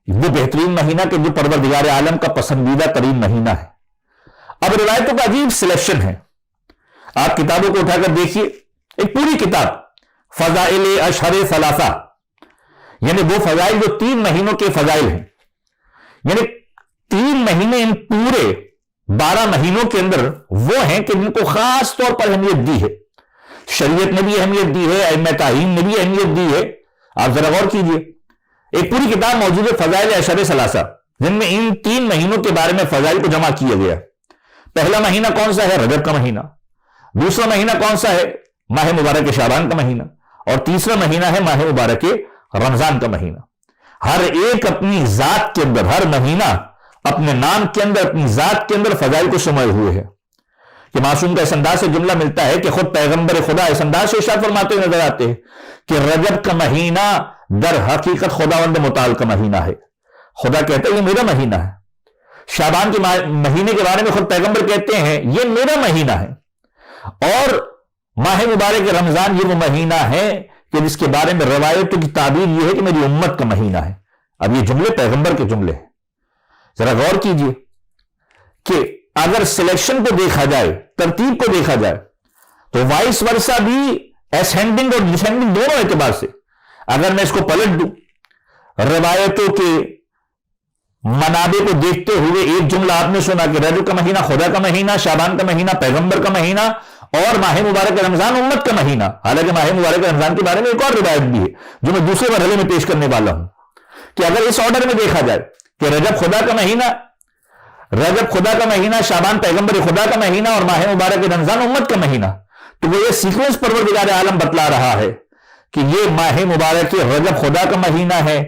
وہ بہترین مہینہ کہ جو پروردگار عالم کا پسندیدہ ترین مہینہ ہے۔ اب روایتوں کا عجیب سلیکشن ہے، آپ کتابوں کو اٹھا کر دیکھیے، ایک پوری کتاب فضائل اشہر ثلاثہ، یعنی وہ فضائل جو 3 مہینوں کے فضائل ہیں، یعنی 3 مہینے ان پورے 12 مہینوں کے اندر وہ ہیں کہ جن کو خاص طور پر اہمیت دی ہے، شریعت نے بھی اہمیت دی ہے، ائمہ تعین نے بھی اہمیت دی ہے۔ آپ ذرا غور کیجئے، ایک پوری کتاب موجود ہے فضائل اشہر ثلاثہ، جن میں ان 3 مہینوں کے بارے میں فضائل کو جمع کیا گیا۔ پہلا مہینہ کون سا ہے؟ رجب کا مہینہ۔ دوسرا مہینہ کون سا ہے؟ ماہ مبارک شعبان کا مہینہ۔ اور تیسرا مہینہ ہے ماہ مبارک رمضان کا مہینہ۔ ہر ایک اپنی ذات کے اندر، ہر مہینہ اپنے نام کے اندر، اپنی ذات کے اندر فضائل کو سموئے ہوئے ہے۔ کہ معصوم کا اس انداز سے جملہ ملتا ہے کہ خود پیغمبر خدا اس انداز سے ارشاد فرماتے ہوئے نظر آتے ہیں کہ رجب کا مہینہ در حقیقت خداوند متعال کا مہینہ ہے۔ خدا کہتا ہے یہ میرا مہینہ ہے۔ شعبان کے مہینے کے بارے میں خود پیغمبر کہتے ہیں یہ میرا مہینہ ہے۔ اور ماہ مبارک رمضان یہ وہ مہینہ ہے کہ جس کے بارے میں روایتوں کی تعبیر یہ ہے کہ میری امت کا مہینہ ہے۔ اب یہ جملے پیغمبر کے جملے ہیں، ذرا غور کیجئے کہ اگر سلیکشن کو دیکھا جائے، ترتیب کو دیکھا جائے، تو وائس ورثہ بھی اسینڈنگ اور ڈسینڈنگ دونوں اعتبار سے اگر میں اس کو پلٹ دوں، روایتوں کے منابع کو دیکھتے ہوئے ایک جملہ آپ نے سنا کہ رجب کا مہینہ خدا کا مہینہ، شعبان کا مہینہ پیغمبر کا مہینہ، اور ماہ مبارک رمضان امت کا مہینہ۔ حالانکہ ماہ مبارک رمضان کے بارے میں ایک اور روایت بھی ہے جو میں دوسرے مرحلے میں پیش کرنے والا ہوں کہ اگر اس آرڈر میں دیکھا جائے کہ رجب خدا کا مہینہ، شعبان پیغمبر خدا کا مہینہ اور ماہ مبارک رمضان امت کا مہینہ، تو وہ یہ سیکوینس پروردگار عالم بتلا رہا ہے کہ یہ ماہ مبارک رجب خدا کا مہینہ ہے،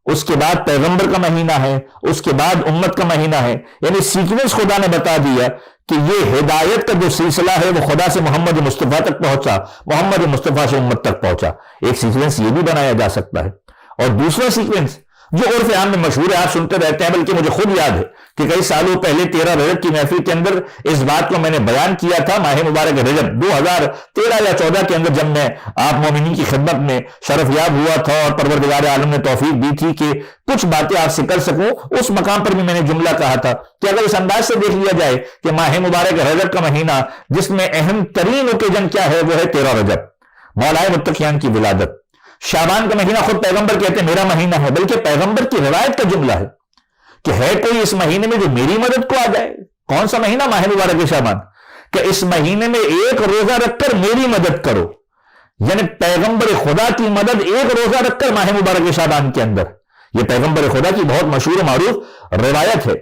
اس کے بعد پیغمبر کا مہینہ ہے، اس کے بعد امت کا مہینہ ہے۔ یعنی سیکوینس خدا نے بتا دیا کہ یہ ہدایت کا جو سلسلہ ہے وہ خدا سے محمد مصطفیٰ تک پہنچا، محمد مصطفیٰ سے امت تک پہنچا۔ ایک سیکوینس یہ بھی بنایا جا سکتا ہے، اور دوسرا سیکوینس جو عرف عام میں مشہور ہے، آپ سنتے رہتے ہیں، بلکہ مجھے خود یاد ہے کہ کئی سالوں پہلے 13 رجب کی محفل کے اندر اس بات کو میں نے بیان کیا تھا۔ ماہ مبارک رجب 2013 یا 14 کے اندر جب میں آپ مومنین کی خدمت میں شرف یاب ہوا تھا اور پروردگار عالم نے توفیق دی تھی کہ کچھ باتیں آپ سے کر سکوں، اس مقام پر بھی میں نے جملہ کہا تھا کہ اگر اس انداز سے دیکھ لیا جائے کہ ماہ مبارک رجب کا مہینہ جس میں اہم ترین اوکیزن کیا ہے وہ ہے 13 رجب، مولا متقیان کی ولادت۔ شعبان کا مہینہ خود پیغمبر کہتے ہیں میرا مہینہ ہے، بلکہ پیغمبر کی روایت کا جملہ ہے کہ ہے کوئی اس مہینے میں جو میری مدد کو آ جائے۔ کون سا مہینہ؟ ماہ مبارک شعبان، کہ اس مہینے میں ایک روزہ رکھ کر میری مدد کرو، یعنی پیغمبر خدا کی مدد ایک روزہ رکھ کر ماہ مبارک شعبان کے اندر۔ یہ پیغمبر خدا کی بہت مشہور و معروف روایت ہے۔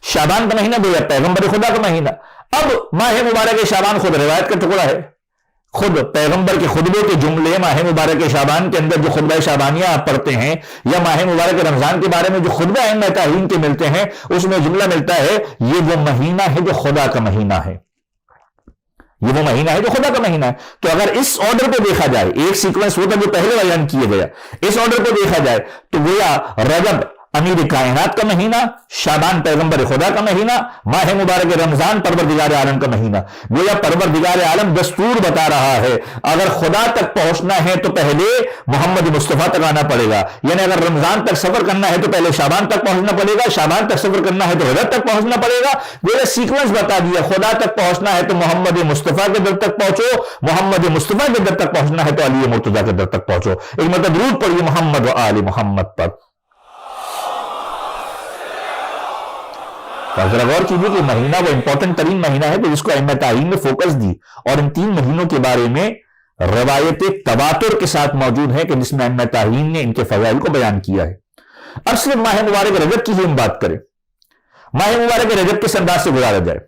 شعبان کا مہینہ گویا پیغمبر خدا کا مہینہ۔ اب ماہ مبارک شعبان خود روایت کا ٹکڑا ہے، خود پیغمبر کے خطبے کے جملے ماہ مبارک شعبان کے اندر جو خطبہ شعبانیہ آپ پڑھتے ہیں، یا ماہ مبارک رمضان کے بارے میں جو خطبہ ائمہ تعین کے ملتے ہیں، اس میں جملہ ملتا ہے یہ وہ مہینہ ہے جو خدا کا مہینہ ہے، یہ وہ مہینہ ہے جو خدا کا مہینہ ہے۔ تو اگر اس آرڈر کو دیکھا جائے، ایک سیکوینس وہ تھا جو پہلے بیان کیے گیا، اس آرڈر کو دیکھا جائے تو گویا رجب امیر کائنات کا مہینہ، شعبان پیغمبر خدا کا مہینہ، ماہ مبارک رمضان پروردگار عالم کا مہینہ۔ گویا پروردگار عالم دستور بتا رہا ہے اگر خدا تک پہنچنا ہے تو پہلے محمد مصطفیٰ تک آنا پڑے گا، یعنی اگر رمضان تک سفر کرنا ہے تو پہلے شعبان تک پہنچنا پڑے گا، شعبان تک سفر کرنا ہے تو رجب تک پہنچنا پڑے گا۔ گویا سیکوینس بتا دیا، خدا تک پہنچنا ہے تو محمد مصطفیٰ کے در تک پہنچو، محمد مصطفیٰ کے در تک پہنچنا ہے تو علی مرتضیٰ کے در تک پہنچو۔ ایک مطلب درود پڑھیے محمد و آل محمد پر۔ ذرا غور کیجیے کہ مہینہ وہ امپورٹنٹ ترین مہینہ ہے تو جس کو ائمہ تعین نے فوکس دی، اور ان 3 مہینوں کے بارے میں روایت تواتر کے ساتھ موجود ہے کہ جس میں ائمہ تعین نے ان کے فضائل کو بیان کیا ہے۔ اب صرف ماہ مبارک رجب کی ہی ہم بات کریں، ماہ مبارک رجب کس انداز سے گزارا جائے؟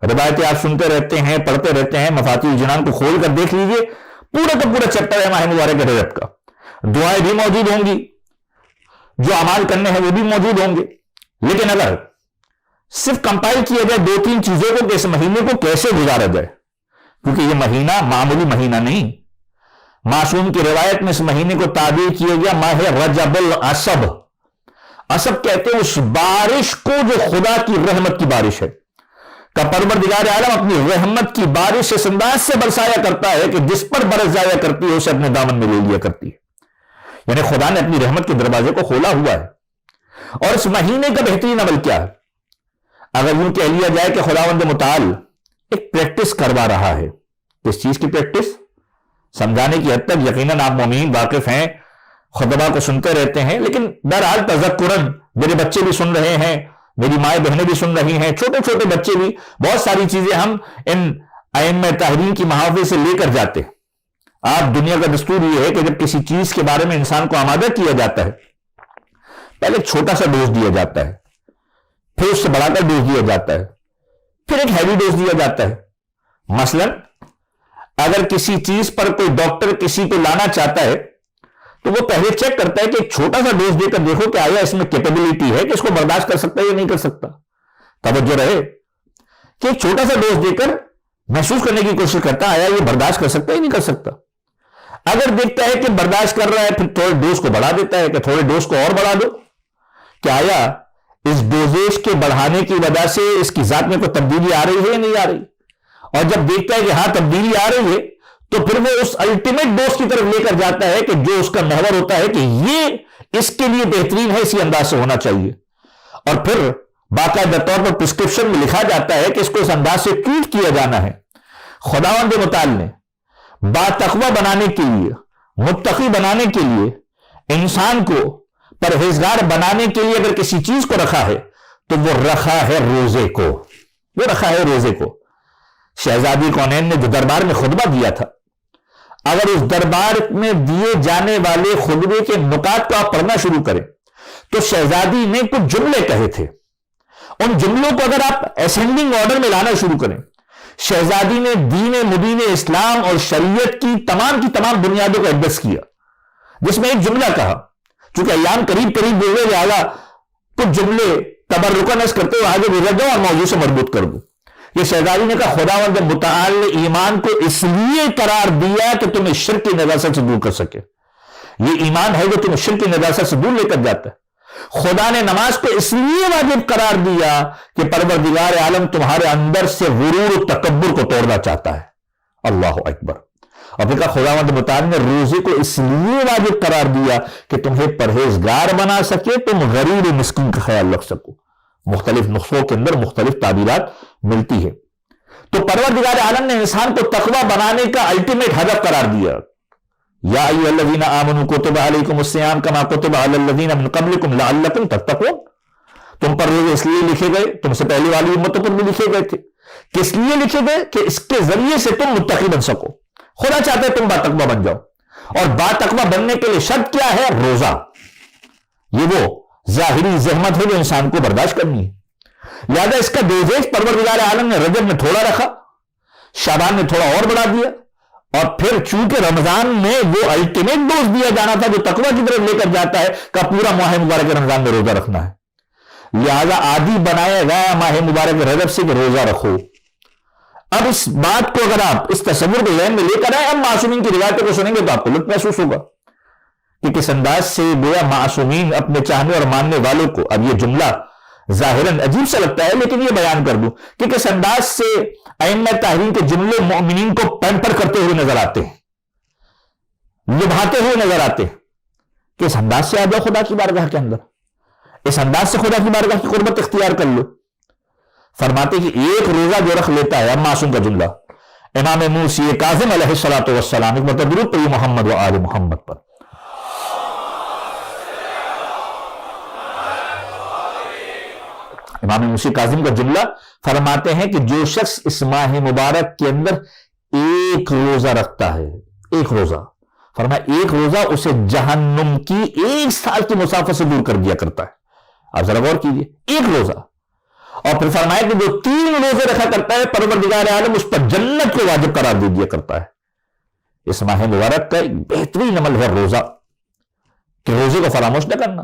روایتیں آپ سنتے رہتے ہیں، پڑھتے رہتے ہیں، مفاتیح الجنان کو کھول کر دیکھ لیجئے، پورا کا پورا چیپٹر ہے ماہ مبارک رجب کا۔ دعائیں بھی موجود ہوں گی، جو اعمال کرنے ہیں وہ بھی موجود ہوں گے، لیکن اگر صرف کمپائل کیا جائے 2-3 چیزوں کو کہ اس مہینے کو کیسے گزارا جائے، کیونکہ یہ مہینہ معمولی مہینہ نہیں، معصوم کی روایت میں اس مہینے کو تعبیر کیا گیا ماہ رجب العصب۔ عصب کہتے ہیں اس بارش کو جو خدا کی رحمت کی بارش ہے، کہ پروردگار عالم اپنی رحمت کی بارش اس انداز سے برسایا کرتا ہے کہ جس پر برس جایا کرتی ہے اسے اپنے دامن میں لے لیا کرتی ہے، یعنی خدا نے اپنی رحمت کے دروازے کو کھولا ہوا ہے۔ اور اس مہینے کا بہترین عمل کیا ہے؟ اگر یوں کہہ لیا جائے کہ خداوند متعال ایک پریکٹس کروا رہا ہے، کس چیز کی پریکٹس؟ سمجھانے کی حد تک یقیناً آپ مومنین واقف ہیں، خطبہ کو سنتے رہتے ہیں، لیکن بہرحال تذکراً میرے بچے بھی سن رہے ہیں، میری مائیں بہنیں بھی سن رہی ہیں، چھوٹے چھوٹے بچے بھی، بہت ساری چیزیں ہم ان ائمہ طاہرین کی محافل سے لے کر جاتے ہیں۔ آپ دنیا کا دستور یہ ہے کہ جب کسی چیز کے بارے میں انسان کو آمادہ کیا جاتا ہے، پہلے ایک چھوٹا سا ڈوز دیا جاتا ہے، پھر اس سے بڑھا کر ڈوز دیا جاتا ہے، پھر ایک ہیوی ڈوز دیا جاتا ہے۔ مثلا اگر کسی چیز پر کوئی ڈاکٹر کسی کو لانا چاہتا ہے تو وہ پہلے چیک کرتا ہے کہ ایک چھوٹا سا ڈوز دے کر دیکھو کہ آیا اس میں کیپیبلٹی ہے کہ اس کو برداشت کر سکتا ہے یا نہیں کر سکتا۔ توجہ رہے کہ ایک چھوٹا سا ڈوز دے کر محسوس کرنے کی کوشش کرتا ہے آیا یہ برداشت کر سکتا ہے یا نہیں کر سکتا۔ اگر دیکھتا ہے کہ برداشت کر رہا ہے پھر تھوڑے ڈوز کو بڑھا دیتا ہے کہ تھوڑے ڈوز کو اور بڑھا دو کہ آیا اس ڈوزیج کے بڑھانے کی وجہ سے اس کی ذات میں کوئی تبدیلی آ رہی ہے یا نہیں آ رہی۔ اور جب دیکھتا ہے کہ ہاں تبدیلی آ رہی ہے تو پھر وہ اس الٹیمیٹ ڈوز کی طرف لے کر جاتا ہے کہ جو اس کا محور ہوتا ہے کہ یہ اس کے لیے بہترین ہے، اسی انداز سے ہونا چاہیے، اور پھر باقاعدہ طور پر پرسکرپشن میں لکھا جاتا ہے کہ اس کو اس انداز سے ٹریٹ کیا جانا ہے۔ خداوند متعال نے باتقوی بنانے کے لیے، متقی بنانے کے لیے، انسان کو پرہیزگار بنانے کے لیے اگر کسی چیز کو رکھا ہے تو وہ رکھا ہے روزے کو، وہ رکھا ہے روزے کو۔ شہزادی کونین نے جو دربار میں خطبہ دیا تھا، اگر اس دربار میں دیے جانے والے خطبے کے نکات کو آپ پڑھنا شروع کریں تو شہزادی نے کچھ جملے کہے تھے، ان جملوں کو اگر آپ اسینڈنگ آرڈر میں لانا شروع کریں، شہزادی نے دین مبین اسلام اور شریعت کی تمام بنیادوں کو ایڈریس کیا، جس میں ایک جملہ کہا، چونکہ ایام قریب ہوئے لہذا کچھ جملے تبرکن کرتے ہوئے آگے گزر جاؤں اور موضوع سے مربوط کر دوں۔ یہ شہزادی نے کہا خداوند متعال نے ایمان کو اس لیے قرار دیا کہ تمہیں شرک کی نجاست سے دور کر سکے، یہ ایمان ہے جو تمہیں شرک کی نجاست سے دور لے کر جاتا ہے۔ خدا نے نماز کو اس لیے واجب قرار دیا کہ پروردگار عالم تمہارے اندر سے غرور و تکبر کو توڑنا چاہتا ہے۔ اللہ اکبر۔ اور پھر کہا خداوند متعال نے روزے کو اس لیے واجب قرار دیا کہ تمہیں پرہیزگار بنا سکے، تم غریب و مسکین کا خیال رکھ سکو۔ مختلف نسخوں کے اندر مختلف تعبیرات ملتی ہے۔ تو پروردگار عالم نے انسان کو تقوی بنانے کا الٹیمیٹ ہدف قرار دیا۔ یا ایھا الذین آمنوا کتب علیکم الصیام کما کتب علی الذین من قبلکم لعلکم تتقون۔ تم پر روزے اس لیے لکھے گئے، تم سے پہلی والی امتوں پر بھی لکھے گئے تھے، کس لیے لکھے گئے کہ اس کے ذریعے سے تم متقی بن سکو۔ خدا چاہتے ہے تم باتقوی بن جاؤ، اور باتقوی بننے کے لیے شرط کیا ہے؟ روزہ۔ یہ وہ ظاہری زحمت ہے جو انسان کو برداشت کرنی ہے۔ لہذا اس کا ڈوزیج پروردگار عالم نے رجب میں تھوڑا رکھا، شعبان میں تھوڑا اور بڑھا دیا، اور پھر چونکہ رمضان میں وہ الٹیمیٹ ڈوز دیا جانا تھا جو تقوی کی طرف لے کر جاتا ہے کہ پورا ماہ مبارک رمضان میں روزہ رکھنا ہے، لہذا عادی بنایا گیا ماہ مبارک رجب سے کہ روزہ رکھو۔ اب اس بات کو اگر آپ اس تصور کو ذہن میں لے کر آئے، اب معصومین کی روایتوں کو سنیں گے تو آپ کو لطف محسوس ہوگا کہ کس انداز سے گویا معصومین اپنے چاہنے اور ماننے والوں کو، اب یہ جملہ ظاہراً عجیب سا لگتا ہے لیکن یہ بیان کر دوں کہ کس انداز سے ائمہ طاہرین کے جملے مومنین کو پیمپر کرتے ہوئے نظر آتے ہیں، لبھاتے ہوئے نظر آتے ہیں کہ اس انداز سے آ جاؤ خدا کی بارگاہ کے اندر، اس انداز سے خدا کی بارگاہ کی قربت اختیار کر لو۔ فرماتے کہ ایک روزہ جو رکھ لیتا ہے، اب معصوم کا جملہ، امام موسی کاظم علیہ الصلوۃ والسلام، ایک مرتبہ درود پڑھیے محمد و آل محمد پر۔ امام موسی کاظم کا جملہ فرماتے ہیں کہ جو شخص اس ماہ مبارک کے اندر ایک روزہ رکھتا ہے، ایک روزہ، فرمایا ایک روزہ اسے جہنم کی 1 سال کی مسافت سے دور کر دیا کرتا ہے۔ آپ ذرا غور کیجئے، ایک روزہ، اور پھر فرمایا کہ جو 3 روزے رکھا کرتا ہے پروردگار عالم اس پر جنت کو واجب قرار دے دیا کرتا ہے۔ اس ماہ مبارک کا ایک بہترین عمل ہے روزہ، کہ روزے کو فراموش نہ کرنا۔